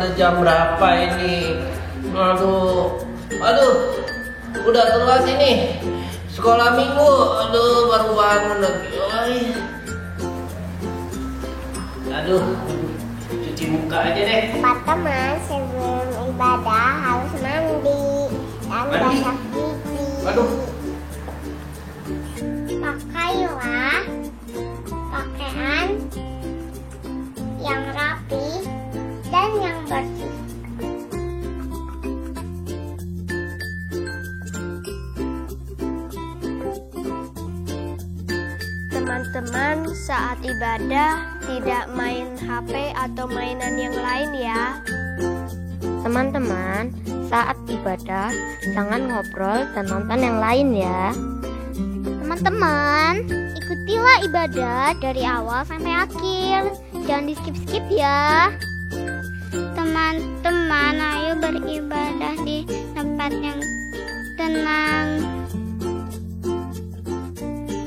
udah jam berapa ini? Aduh, udah telat ini. Sekolah minggu, baru bangun lagi. Aduh, cuci muka aja deh. Teman-teman, sebelum ibadah harus mandi dan gosok gigi. Aduh. Pakailah pakaian yang rapi dan yang bersih. Teman-teman, saat ibadah tidak main HP atau mainan yang lain ya. Teman-teman, saat ibadah jangan ngobrol dan nonton yang lain ya. Teman-teman, ikutilah ibadah dari awal sampai akhir. Jangan di skip-skip ya. Teman-teman, ayo beribadah di tempat yang tenang.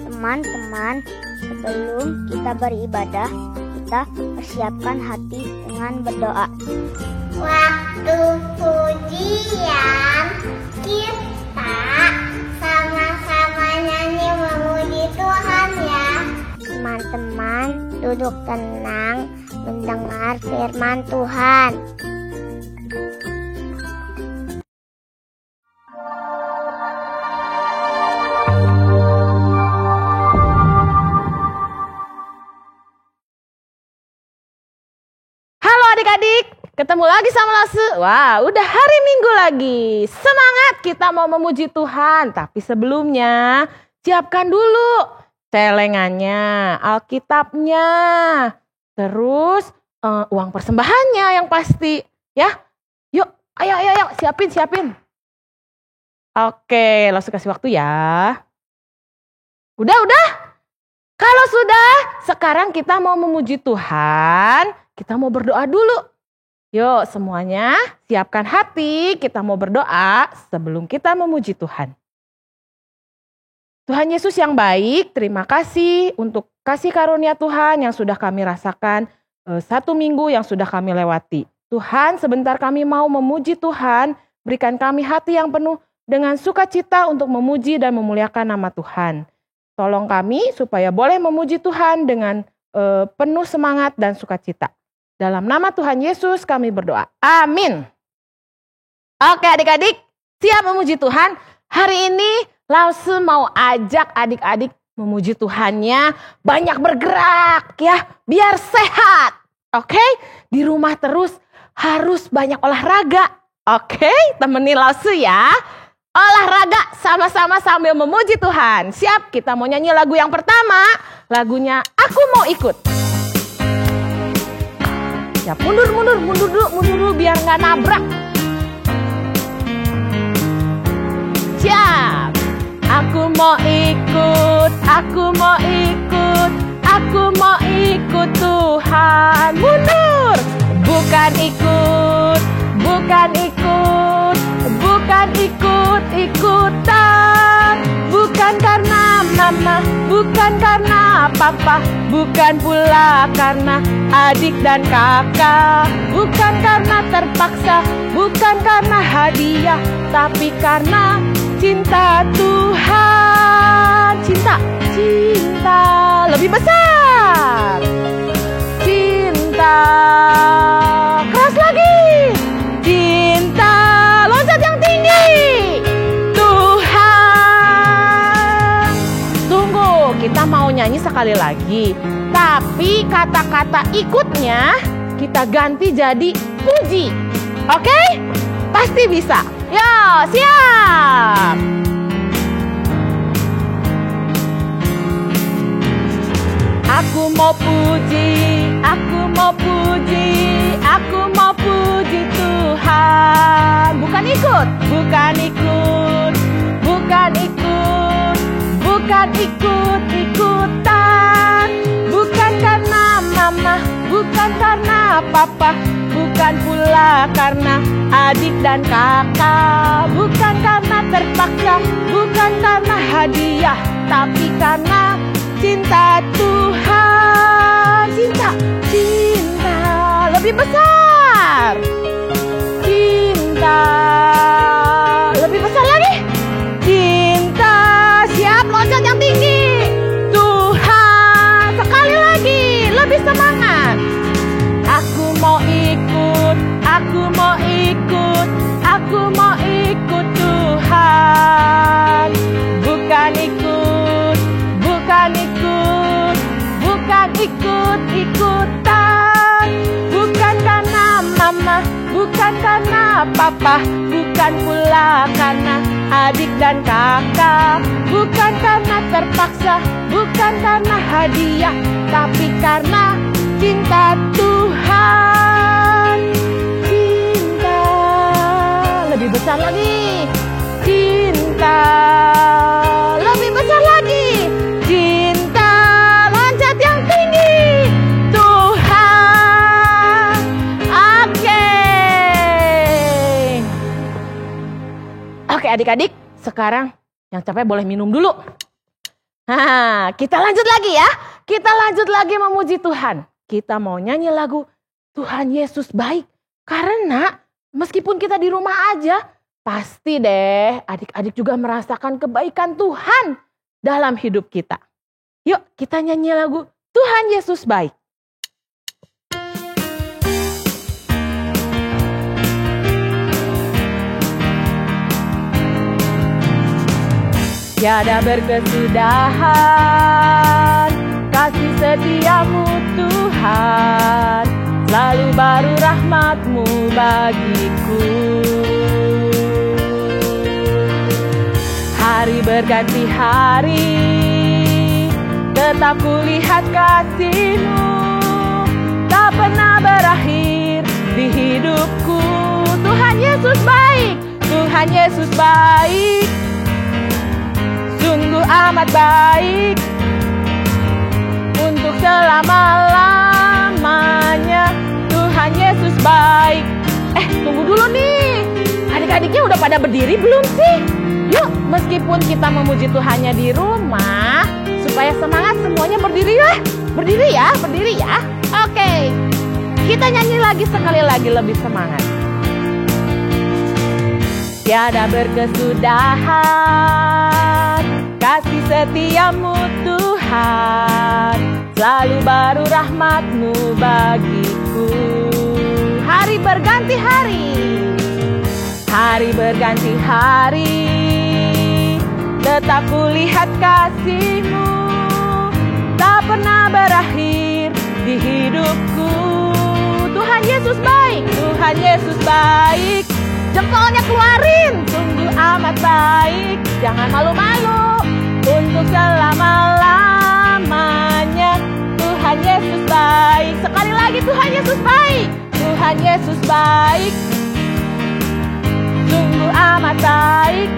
Teman-teman, sebelum kita beribadah, kita persiapkan hati dengan berdoa. Waktu pujian kita sama-sama nyanyi memuji Tuhan ya. Teman-teman, duduk tenang mendengar firman Tuhan. Adik-adik, ketemu lagi sama Lase. Wah, udah hari Minggu lagi. Semangat, kita mau memuji Tuhan. Tapi sebelumnya, siapkan dulu celengannya, Alkitabnya, terus uang persembahannya yang pasti. Ya, yuk, ayo, siapin. Oke, Lase kasih waktu ya. Udah. Kalau sudah, sekarang kita mau memuji Tuhan. Kita mau berdoa dulu. Yuk semuanya siapkan hati, kita mau berdoa sebelum kita memuji Tuhan. Tuhan Yesus yang baik, terima kasih untuk kasih karunia Tuhan yang sudah kami rasakan 1 minggu yang sudah kami lewati. Tuhan, sebentar kami mau memuji Tuhan, berikan kami hati yang penuh dengan sukacita untuk memuji dan memuliakan nama Tuhan. Tolong kami supaya boleh memuji Tuhan dengan penuh semangat dan sukacita. Dalam nama Tuhan Yesus kami berdoa. Amin. Oke adik-adik, siap memuji Tuhan? Hari ini Lase mau ajak adik-adik memuji Tuhannya banyak bergerak ya, biar sehat. Oke, di rumah terus harus banyak olahraga. Oke, temenin Lase ya. Olahraga sama-sama sambil memuji Tuhan. Siap, kita mau nyanyi lagu yang pertama. Lagunya Aku Mau Ikut. Ya, mundur dulu biar nggak nabrak. Siap. Aku mau ikut Tuhan. Mundur. Bukan ikut-ikutan. Bukan karena mama, bukan karena papa, bukan pula karena adik dan kakak, bukan karena terpaksa, bukan karena hadiah, tapi karena cinta Tuhan. Cinta lebih besar. Cinta keras lagi. Cinta loncat yang tinggi. Tuhan. Tunggu, kita mau nyanyi sekali lagi. Tapi kata-kata ikutnya kita ganti jadi puji. Oke? Pasti bisa. Yo, siap. Aku mau puji Tuhan. Bukan ikut-ikutan. Bukan karena mama, bukan karena papa, bukan pula karena adik dan kakak, bukan karena terpaksa, bukan karena hadiah, tapi karena cinta Tuhan. Cinta lebih besar. lebih semangat. Aku mau ikut, aku mau ikut, aku mau ikut Tuhan. Bukan ikut, bukan ikut, bukan ikut-ikutan. Bukan karena mama, bukan karena papa, bukan pula karena adik dan kakak. Bukan karena terpaksa, bukan karena hadiah, tapi karena cinta Tuhan. Cinta lebih besar lagi. Cinta lebih besar lagi. Cinta loncat yang tinggi. Tuhan. Oke adik-adik, sekarang yang capek boleh minum dulu. Nah, kita lanjut lagi ya. Kita lanjut lagi memuji Tuhan. Kita mau nyanyi lagu Tuhan Yesus baik. Karena meskipun kita di rumah aja, pasti deh adik-adik juga merasakan kebaikan Tuhan dalam hidup kita. Yuk kita nyanyi lagu Tuhan Yesus baik. Tiada berkesudahan kasih setiamu Tuhan, selalu baru rahmat-Mu bagiku. Hari berganti hari, tetap kulihat kasih-Mu, tak pernah berakhir di hidupku. Tuhan Yesus baik, Tuhan Yesus baik, sungguh amat baik, untuk selama-lamanya. Tuhan Yesus baik. Tunggu dulu nih, adik-adiknya udah pada berdiri belum sih? Yuk, meskipun kita memuji Tuhannya di rumah, supaya semangat semuanya berdiri ya. Berdiri ya, berdiri ya. Oke, kita nyanyi lagi sekali lagi lebih semangat. Tiada berkesudahan kasih setiamu Tuhan, selalu baru rahmat-Mu bagiku. Hari berganti hari, hari berganti hari, tetap kulihat kasih-Mu, tak pernah berakhir di hidupku. Tuhan Yesus baik, Tuhan Yesus baik. Jempolnya keluarin, sungguh amat baik. Jangan malu-malu, untuk selama-lamanya. Tuhan Yesus baik. Sekali lagi Tuhan Yesus baik. Tuhan Yesus baik, sungguh amat baik,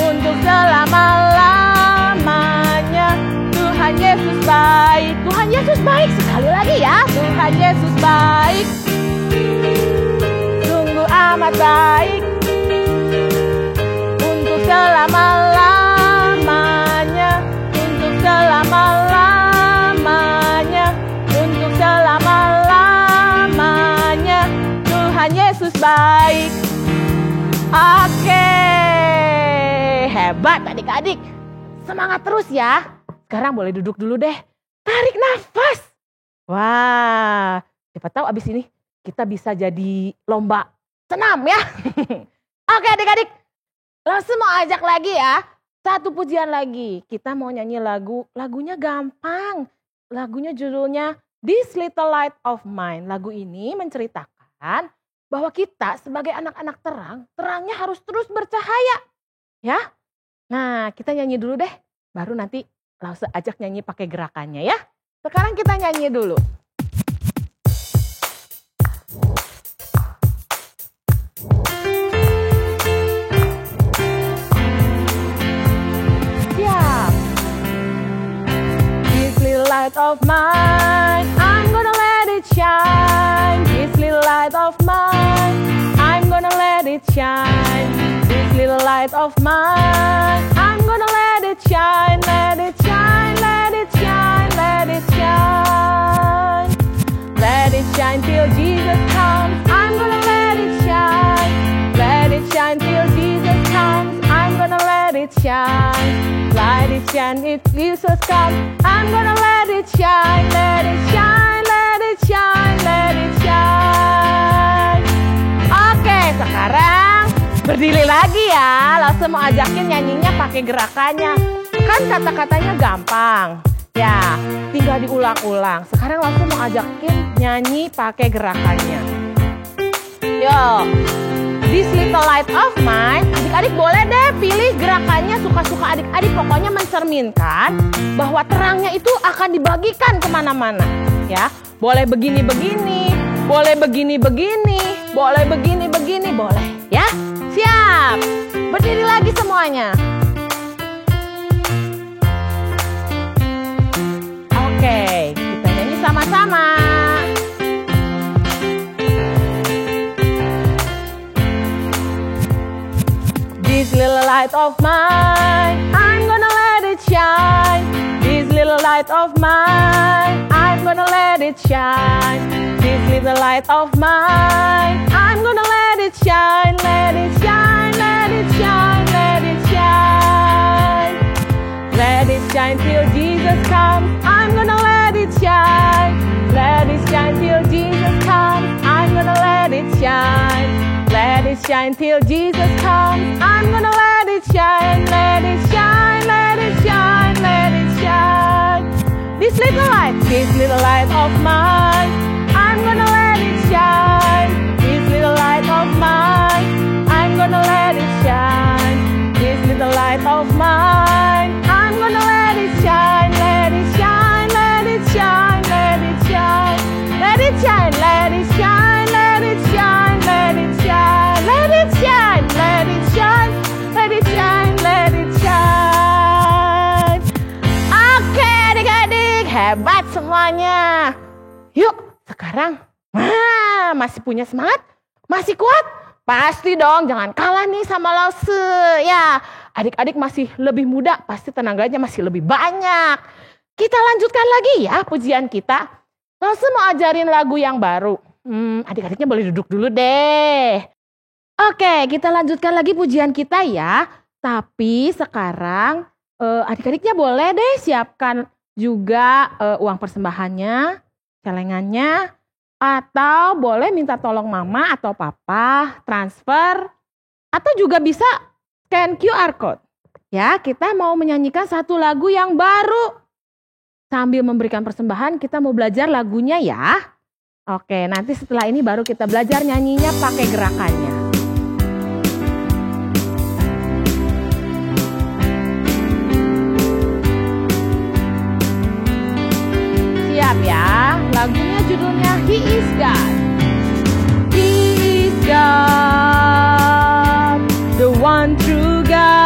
untuk selama-lamanya. Tuhan Yesus baik. Tuhan Yesus baik. Sekali lagi ya. Tuhan Yesus baik, amat baik, untuk selama-lamanya, untuk selama-lamanya, untuk selama-lamanya. Tuhan Yesus baik. Oke, hebat adik-adik. Semangat terus ya. Sekarang boleh duduk dulu deh. Tarik nafas. Wah, siapa tahu abis ini kita bisa jadi lomba senam ya. Oke adik-adik, langsung mau ajak lagi ya. Satu pujian lagi. Kita mau nyanyi lagunya gampang. Lagunya judulnya This Little Light of Mine. Lagu ini menceritakan bahwa kita sebagai anak-anak terang, terangnya harus terus bercahaya. Ya. Nah kita nyanyi dulu deh. Baru nanti langsung ajak nyanyi pakai gerakannya ya. Sekarang kita nyanyi dulu. Light of mine, I'm gonna let it shine. This little light of mine, I'm gonna let it shine. This little light of mine, I'm gonna let it shine. Let it shine, let it shine, let it shine. Let it shine till Jesus comes. I'm gonna let it shine. Let it shine till Jesus comes. I'm gonna let it shine. Light it shine if Jesus comes. I'm gonna let it shine. Berdiri lagi ya. Langsung mau ajakin nyanyinya pakai gerakannya. Kan kata-katanya gampang. Ya, tinggal diulang-ulang. Sekarang langsung mau ajakin nyanyi pakai gerakannya. Yo, this little light of mine. Adik-adik boleh deh pilih gerakannya suka-suka adik-adik. Pokoknya mencerminkan bahwa terangnya itu akan dibagikan kemana-mana. Ya, boleh begini-begini, boleh begini-begini, boleh begini-begini, boleh. Ya, siap. Berdiri lagi semuanya. Oke, kita nyanyi sama-sama. This little light of mine, I'm gonna let it shine. This little light of mine, I'm gonna let it shine. This little light of mine, I'm gonna let it shine, let it shine, let it shine, let it shine. Let it shine till Jesus comes, I'm gonna let it shine. Let it shine till Jesus comes, I'm gonna let it shine. Let it shine till Jesus comes, I'm gonna let it shine, let it shine, let it shine, let it shine. This little light of mine, I'm gonna let it shine. This little light of mine, I'm gonna let it shine. This little light of mine, I'm gonna let it shine, let it shine, let it shine, let it shine, let it shine, let it shine, let it shine, let it shine, let it shine, let it shine, let it shine, let it shine. Oke adik-adik, hebat semuanya. Yuk sekarang masih punya semangat? Masih kuat? Pasti dong, jangan kalah nih sama Lause. Ya, adik-adik masih lebih muda, pasti tenaganya masih lebih banyak. Kita lanjutkan lagi ya pujian kita. Lause mau ajarin lagu yang baru. Adik-adiknya boleh duduk dulu deh. Oke, kita lanjutkan lagi pujian kita ya. Tapi sekarang adik-adiknya boleh deh siapkan juga uang persembahannya, celengannya. Atau boleh minta tolong mama atau papa transfer. Atau juga bisa scan QR code. Ya, kita mau menyanyikan satu lagu yang baru. Sambil memberikan persembahan kita mau belajar lagunya ya. Oke, nanti setelah ini baru kita belajar nyanyinya pakai gerakannya. Siap ya, lagunya judulnya He is God. He is God, the one true God.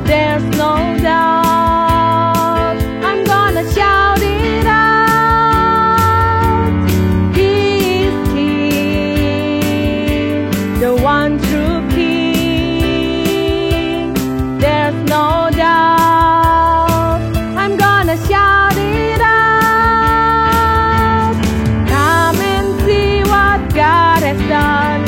There's no doubt, I'm gonna shout it out. He is King, the one true King. There's no doubt, I'm gonna shout it out. Come and see what God has done,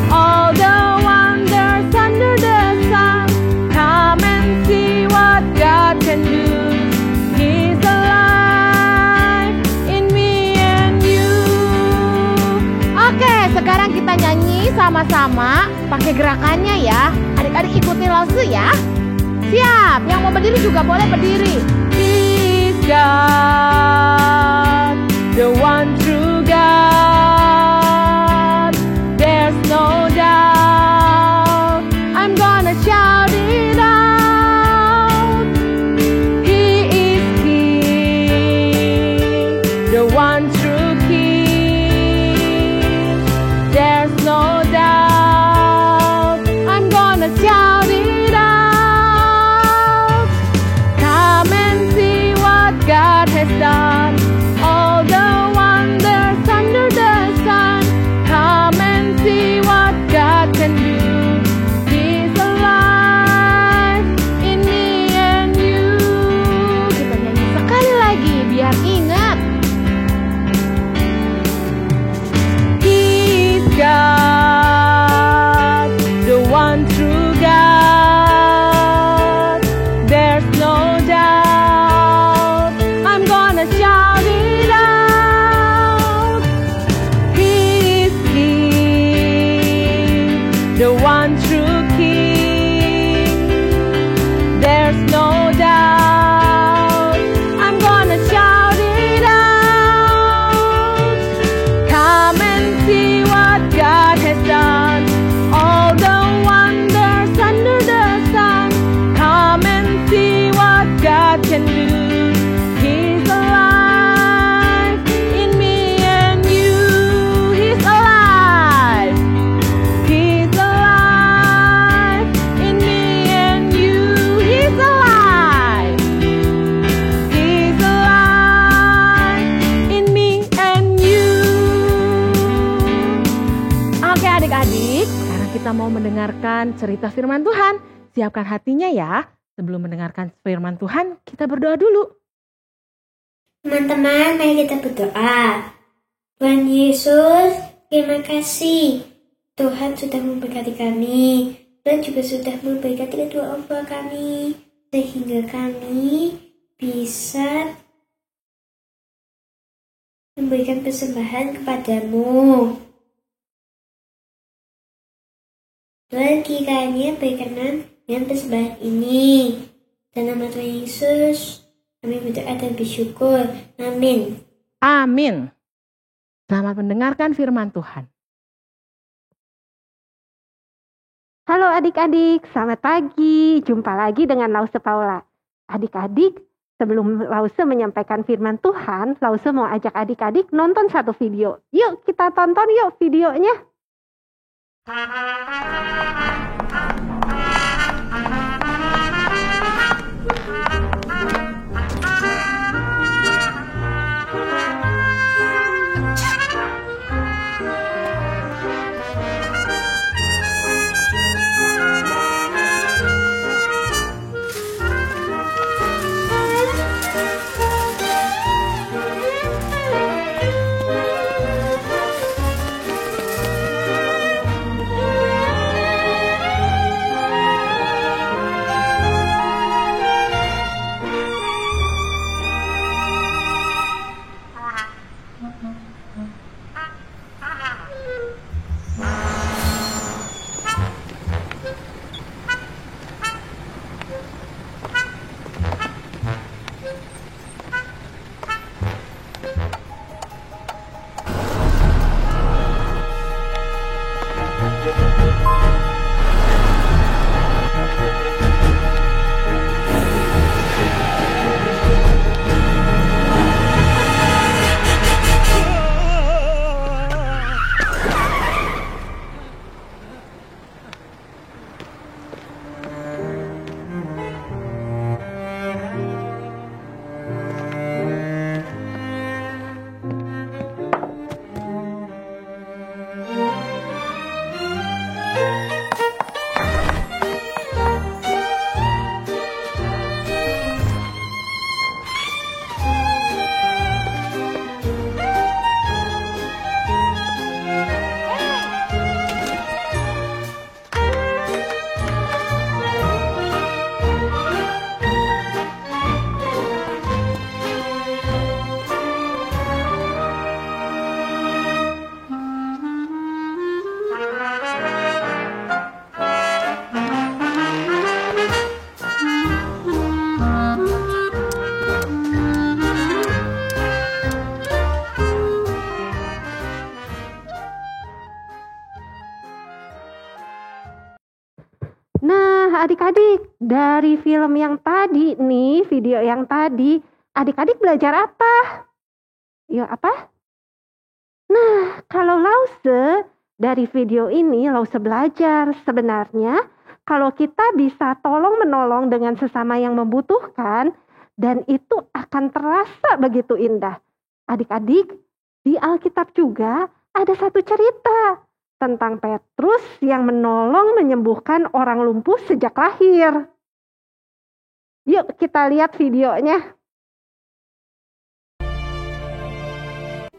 all the wonders under the sun. Come and see what God can do. He's alive in me and you. Oke, sekarang kita nyanyi sama-sama pakai gerakannya ya. Adik-adik ikutin Lause ya. Siap, yang mau berdiri juga boleh berdiri. He's God, the one true God. There's no doubt, I'm gonna shout it out. He is King, the one true King. There's no doubt, I'm gonna shout it out. Come and see what God has done, all the wonders under the sun. Come and see what God can do. He's alive in me and you. Kita nyanyi sekali lagi biar ingat. He's God, the one true God. There's no doubt, I'm gonna shout it out. He is King, mau mendengarkan cerita firman Tuhan. Siapkan hatinya ya. Sebelum mendengarkan firman Tuhan, kita berdoa dulu. Teman-teman, mari kita berdoa. Tuhan Yesus, terima kasih. Tuhan sudah memberkati kami. Tuhan juga sudah memberkati kedua orang tua kami. Sehingga kami bisa memberikan persembahan kepadamu. Tuhan kiranya berkenan dengan persembahan ini. Dalam nama Tuhan Yesus, kami berdoa dan bersyukur. Amin. Amin. Selamat mendengarkan firman Tuhan. Halo adik-adik, selamat pagi. Jumpa lagi dengan Lause Paula. Adik-adik, sebelum Lause menyampaikan firman Tuhan, Lause mau ajak adik-adik nonton satu video. Yuk kita tonton yuk videonya. Nah, adik-adik, dari film yang tadi nih, video yang tadi, adik-adik belajar apa? Ya, apa? Nah, kalau Lause, dari video ini Lause belajar sebenarnya kalau kita bisa tolong-menolong dengan sesama yang membutuhkan, dan itu akan terasa begitu indah. Adik-adik, di Alkitab juga ada satu cerita tentang Petrus yang menolong menyembuhkan orang lumpuh sejak lahir. Yuk kita lihat videonya.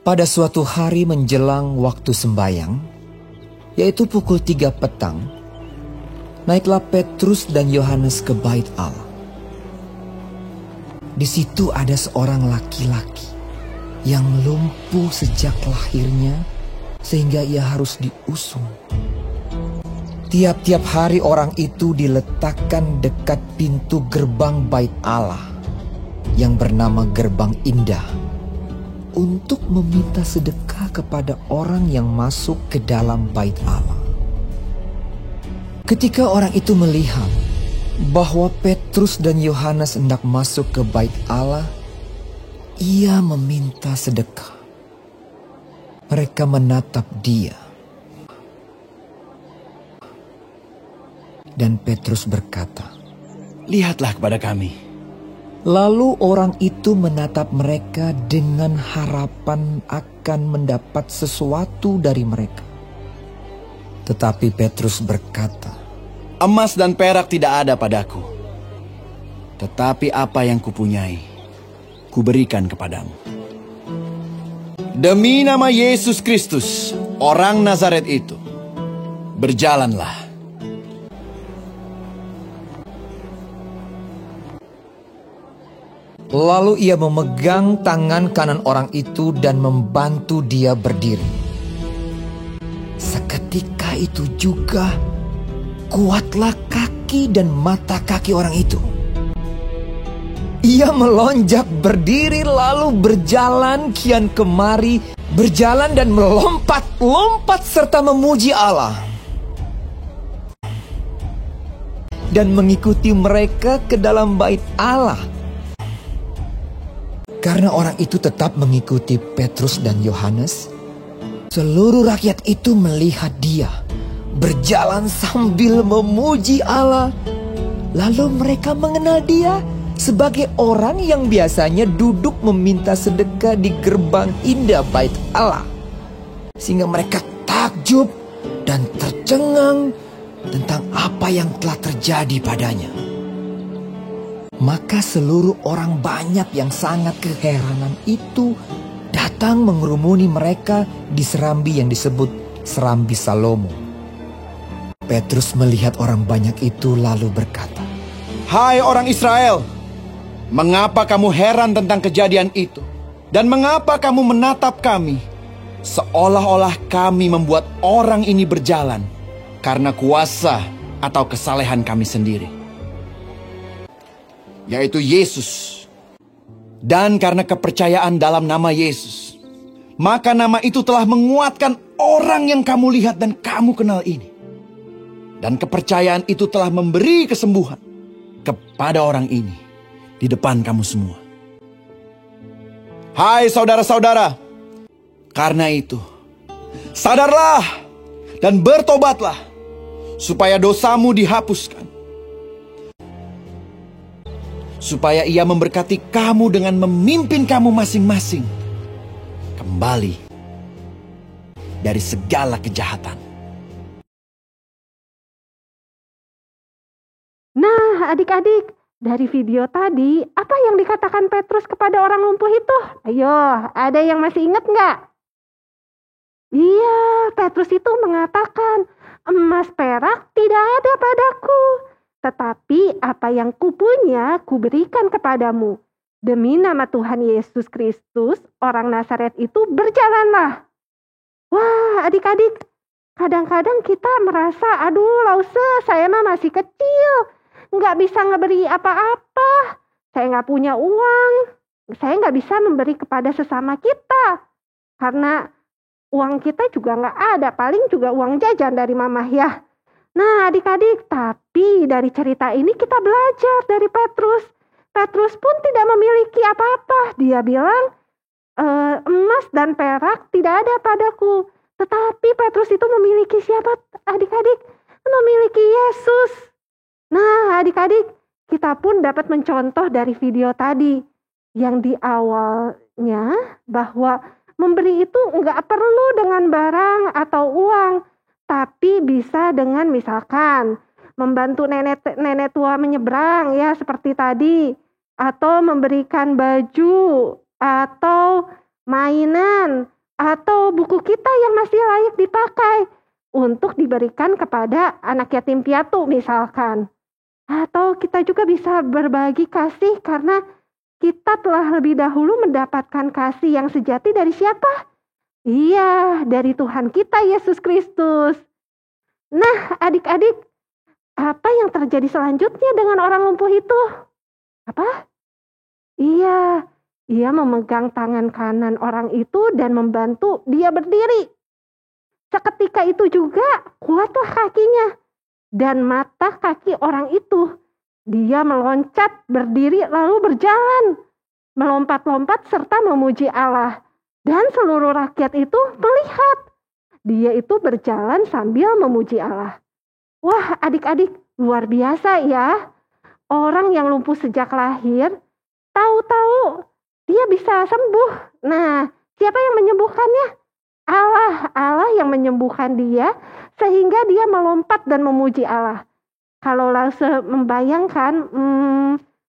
Pada suatu hari menjelang waktu sembayang, yaitu pukul 3 petang, naiklah Petrus dan Yohanes ke bait Allah. Di situ ada seorang laki-laki yang lumpuh sejak lahirnya, sehingga ia harus diusung. Tiap-tiap hari orang itu diletakkan dekat pintu gerbang bait Allah yang bernama Gerbang Indah untuk meminta sedekah kepada orang yang masuk ke dalam bait Allah. Ketika orang itu melihat bahwa Petrus dan Yohanes hendak masuk ke bait Allah, ia meminta sedekah. Mereka menatap dia. Dan Petrus berkata, "Lihatlah kepada kami." Lalu orang itu menatap mereka dengan harapan akan mendapat sesuatu dari mereka. Tetapi Petrus berkata, Emas dan perak tidak ada padaku, tetapi apa yang kupunyai, kuberikan kepadamu. Demi nama Yesus Kristus, orang Nazaret itu, berjalanlah. Lalu ia memegang tangan kanan orang itu dan membantu dia berdiri. Seketika itu juga kuatlah kaki dan mata kaki orang itu. Ia melonjak berdiri lalu berjalan kian kemari, berjalan dan melompat-lompat serta memuji Allah. Dan mengikuti mereka ke dalam bait Allah. Karena orang itu tetap mengikuti Petrus dan Yohanes, seluruh rakyat itu melihat dia berjalan sambil memuji Allah. Lalu mereka mengenal dia sebagai orang yang biasanya duduk meminta sedekah di gerbang indah bait Allah. Sehingga mereka takjub dan tercengang tentang apa yang telah terjadi padanya. Maka seluruh orang banyak yang sangat keheranan itu datang mengerumuni mereka di serambi yang disebut Serambi Salomo. Petrus melihat orang banyak itu lalu berkata, Hai orang Israel, mengapa kamu heran tentang kejadian itu? Dan mengapa kamu menatap kami seolah-olah kami membuat orang ini berjalan karena kuasa atau kesalehan kami sendiri, yaitu Yesus. Dan karena kepercayaan dalam nama Yesus, maka nama itu telah menguatkan orang yang kamu lihat dan kamu kenal ini. Dan kepercayaan itu telah memberi kesembuhan kepada orang ini di depan kamu semua. Hai saudara-saudara, karena itu sadarlah dan bertobatlah supaya dosamu dihapuskan, supaya ia memberkati kamu dengan memimpin kamu masing-masing kembali dari segala kejahatan. Nah, adik-adik, dari video tadi, apa yang dikatakan Petrus kepada orang lumpuh itu? Ayo, ada yang masih ingat nggak? Iya, Petrus itu mengatakan, emas perak tidak ada padaku, tetapi apa yang kupunya kuberikan kepadamu. Demi nama Tuhan Yesus Kristus, orang Nazaret itu berjalanlah. Wah, adik-adik, kadang-kadang kita merasa, aduh Lause, saya mah masih kecil, nggak bisa ngeberi apa-apa, saya nggak punya uang, saya nggak bisa memberi kepada sesama kita, karena uang kita juga nggak ada, paling juga uang jajan dari mamah ya. Nah adik-adik, tapi dari cerita ini kita belajar dari Petrus. Petrus pun tidak memiliki apa-apa, dia bilang, emas dan perak tidak ada padaku. Tetapi Petrus itu memiliki siapa adik-adik? Memiliki Yesus. Nah adik-adik, kita pun dapat mencontoh dari video tadi. Yang di awalnya bahwa memberi itu nggak perlu dengan barang atau uang. Tapi bisa dengan misalkan membantu nenek tua menyeberang ya seperti tadi. Atau memberikan baju atau mainan. Atau buku kita yang masih layak dipakai untuk diberikan kepada anak yatim piatu misalkan. Atau kita juga bisa berbagi kasih karena kita telah lebih dahulu mendapatkan kasih yang sejati dari siapa? Iya, dari Tuhan kita Yesus Kristus. Nah, adik-adik, apa yang terjadi selanjutnya dengan orang lumpuh itu? Apa? Iya, ia memegang tangan kanan orang itu dan membantu dia berdiri. Seketika itu juga kuatlah kakinya dan mata kaki orang itu. Dia meloncat, berdiri lalu berjalan, melompat-lompat serta memuji Allah. Dan seluruh rakyat itu melihat dia itu berjalan sambil memuji Allah. Wah adik-adik, luar biasa ya. Orang yang lumpuh sejak lahir, tahu-tahu dia bisa sembuh. Nah, siapa yang menyembuhkannya? Allah yang menyembuhkan dia sehingga dia melompat dan memuji Allah. Kalau langsung membayangkan,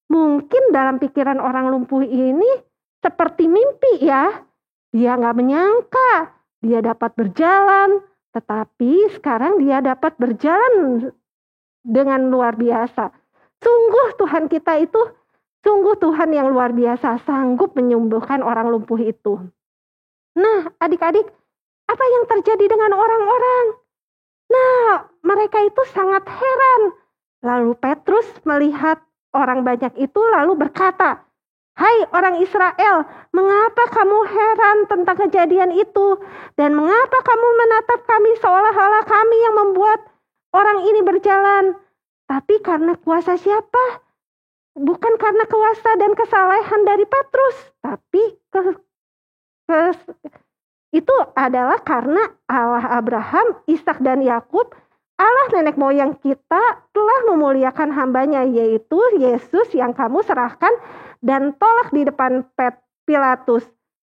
mungkin dalam pikiran orang lumpuh ini seperti mimpi ya. Dia nggak menyangka dia dapat berjalan, tetapi sekarang dia dapat berjalan dengan luar biasa. Sungguh Tuhan kita itu, sungguh Tuhan yang luar biasa, sanggup menyembuhkan orang lumpuh itu. Nah, adik-adik, apa yang terjadi dengan orang-orang? Nah, mereka itu sangat heran. Lalu Petrus melihat orang banyak itu lalu berkata, "Hai orang Israel, mengapa kamu heran tentang kejadian itu? Dan mengapa kamu menatap kami seolah-olah kami yang membuat orang ini berjalan? Tapi karena kuasa siapa? Bukan karena kuasa dan kesalehan dari Petrus, tapi itu adalah karena Allah Abraham, Ishak dan Yakub, Allah nenek moyang kita telah memuliakan hambanya, yaitu Yesus yang kamu serahkan dan tolak di depan Pilatus.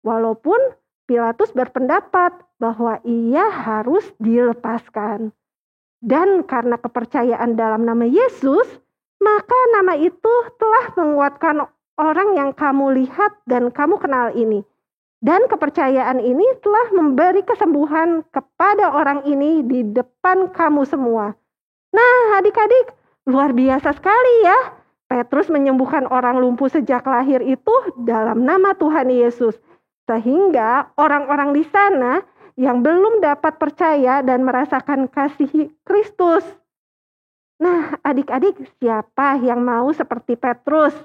Walaupun Pilatus berpendapat bahwa ia harus dilepaskan. Dan karena kepercayaan dalam nama Yesus, maka nama itu telah menguatkan orang yang kamu lihat dan kamu kenal ini. Dan kepercayaan ini telah memberi kesembuhan kepada orang ini di depan kamu semua. Nah, adik-adik, luar biasa sekali ya. Petrus menyembuhkan orang lumpuh sejak lahir itu dalam nama Tuhan Yesus. Sehingga orang-orang di sana yang belum dapat percaya dan merasakan kasih Kristus. Nah, adik-adik, siapa yang mau seperti Petrus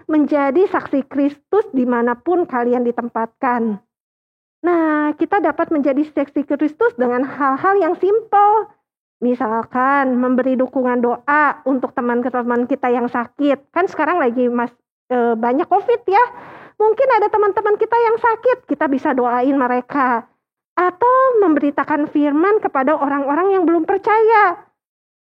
menjadi saksi Kristus dimanapun kalian ditempatkan? Nah, kita dapat menjadi saksi Kristus dengan hal-hal yang simpel. Misalkan memberi dukungan doa untuk teman-teman kita yang sakit. Kan sekarang lagi banyak COVID ya. Mungkin ada teman-teman kita yang sakit, kita bisa doain mereka. Atau memberitakan firman kepada orang-orang yang belum percaya.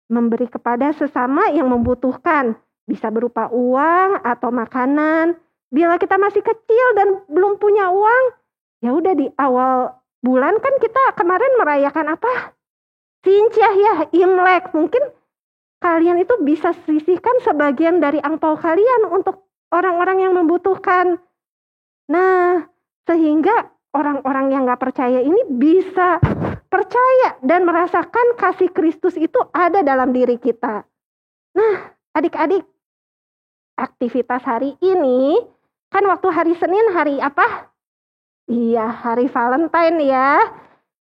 Memberi kepada sesama yang membutuhkan. Bisa berupa uang atau makanan. Bila kita masih kecil dan belum punya uang, ya udah di awal bulan kan kita kemarin merayakan apa? Sintiah ya, Imlek. Mungkin kalian itu bisa sisihkan sebagian dari angpau kalian untuk orang-orang yang membutuhkan. Nah, sehingga orang-orang yang gak percaya ini bisa percaya dan merasakan kasih Kristus itu ada dalam diri kita. Nah, adik-adik, aktivitas hari ini, kan waktu hari Senin hari apa? Iya, hari Valentine ya.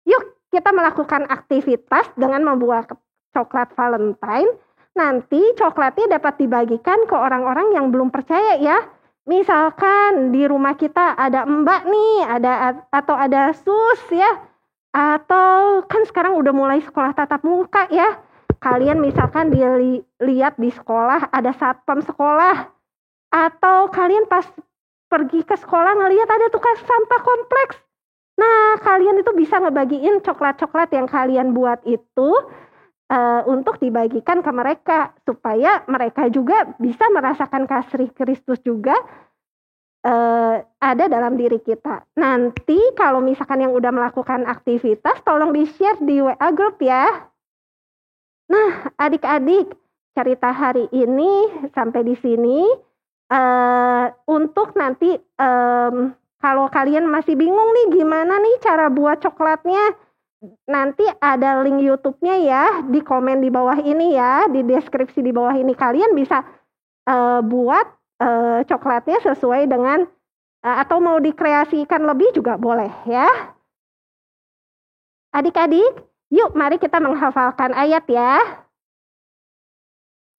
Yuk kita melakukan aktivitas dengan membuat coklat Valentine. Nanti coklatnya dapat dibagikan ke orang-orang yang belum percaya ya. Misalkan di rumah kita ada mbak nih, atau ada sus ya. Atau kan sekarang udah mulai sekolah tatap muka ya. Kalian misalkan dilihat di sekolah ada satpam sekolah. Atau kalian pas pergi ke sekolah ngelihat ada tukang sampah kompleks. Nah, kalian itu bisa ngebagiin coklat-coklat yang kalian buat itu untuk dibagikan ke mereka. Supaya mereka juga bisa merasakan kasih Kristus juga ada dalam diri kita. Nanti kalau misalkan yang udah melakukan aktivitas, tolong di-share di WA group ya. Nah, adik-adik, cerita hari ini sampai di sini. Untuk nanti kalau kalian masih bingung nih gimana nih cara buat coklatnya, nanti ada link YouTube-nya ya di komen di bawah ini ya, di deskripsi di bawah ini. Kalian bisa buat coklatnya sesuai dengan atau mau dikreasikan lebih juga boleh ya. Adik-adik, yuk mari kita menghafalkan ayat ya.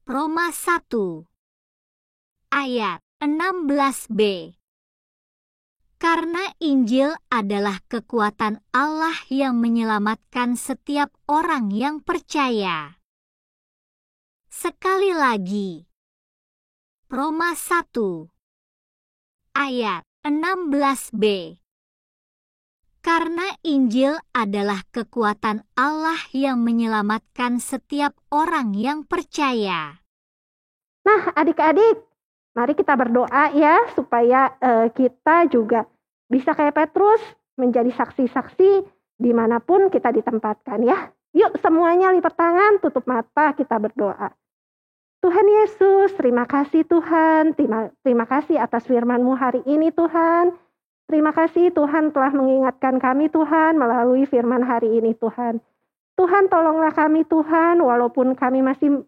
Roma 1 ayat 16b. Karena Injil adalah kekuatan Allah yang menyelamatkan setiap orang yang percaya. Sekali lagi. Roma 1 ayat 16b. Karena Injil adalah kekuatan Allah yang menyelamatkan setiap orang yang percaya. Nah, adik-adik, mari kita berdoa ya supaya kita juga bisa kayak Petrus menjadi saksi-saksi dimanapun kita ditempatkan ya. Yuk semuanya lipat tangan, tutup mata, kita berdoa. Tuhan Yesus, terima kasih Tuhan. Terima kasih atas firman-Mu hari ini Tuhan. Terima kasih Tuhan telah mengingatkan kami Tuhan melalui firman hari ini Tuhan. Tuhan tolonglah kami Tuhan, walaupun kami masih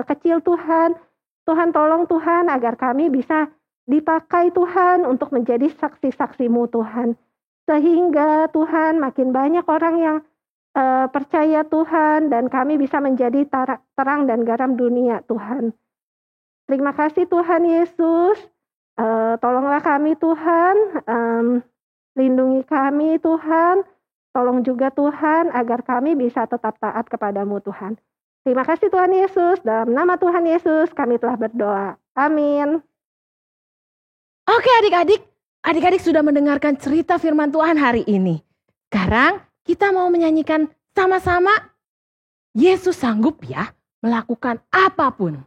kecil Tuhan. Tuhan tolong Tuhan agar kami bisa dipakai Tuhan untuk menjadi saksi-saksi-Mu Tuhan. Sehingga Tuhan makin banyak orang yang percaya Tuhan dan kami bisa menjadi terang dan garam dunia Tuhan. Terima kasih Tuhan Yesus. Tolonglah kami Tuhan. Lindungi kami Tuhan. Tolong juga Tuhan agar kami bisa tetap taat kepadamu Tuhan. Terima kasih Tuhan Yesus. Dalam nama Tuhan Yesus kami telah berdoa. Amin. Oke adik-adik sudah mendengarkan cerita firman Tuhan hari ini. Sekarang kita mau menyanyikan sama-sama. Yesus sanggup ya melakukan apapun.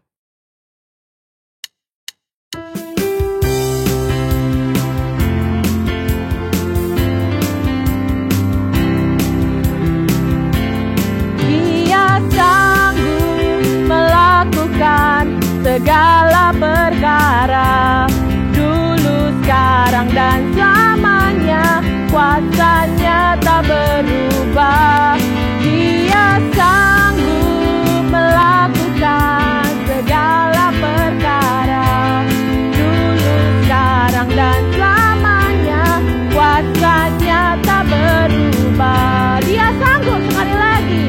Dia sanggup melakukan segala perkara. Dulu, sekarang, dan selamanya. Kuasanya tak berubah. Dia sanggup melakukan segala perkara. Dulu, sekarang, dan selamanya. Kuasanya tak berubah. Dia sanggup, sekali lagi.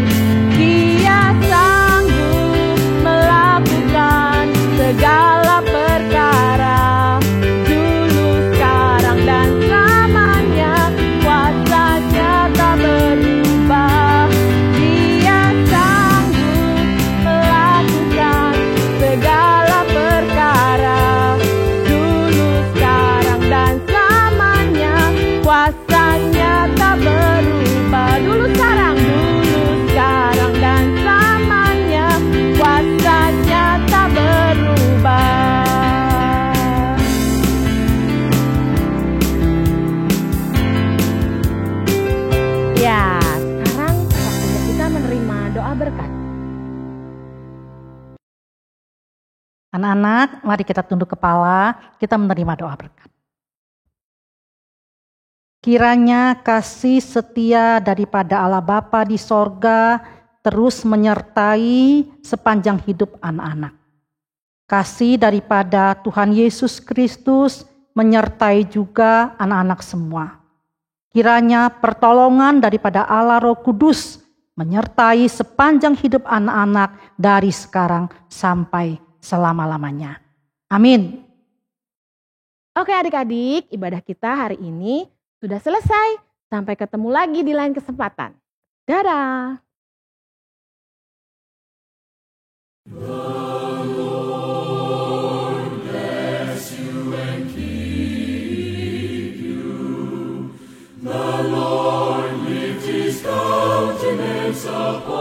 Dia sanggup melakukan segala perkara. Dulu, sekarang, dan selamanya. Kuasanya tak berubah. Dia sanggup melakukan segala perkara. Dulu, sekarang, dan selamanya. Kuasanya tak berubah. Dulu, sekarang, dan selamanya. Kuasanya tak berubah. Ya, sekarang waktunya kita menerima doa berkat. Anak-anak, mari kita tunduk kepala, kita menerima doa berkat. Kiranya kasih setia daripada Allah Bapa di sorga terus menyertai sepanjang hidup anak-anak. Kasih daripada Tuhan Yesus Kristus menyertai juga anak-anak semua. Kiranya pertolongan daripada Allah Roh Kudus menyertai sepanjang hidup anak-anak dari sekarang sampai selama-lamanya. Amin. Oke adik-adik, ibadah kita hari ini sudah selesai. Sampai ketemu lagi di lain kesempatan. Dadah. The Lord lift his countenance upon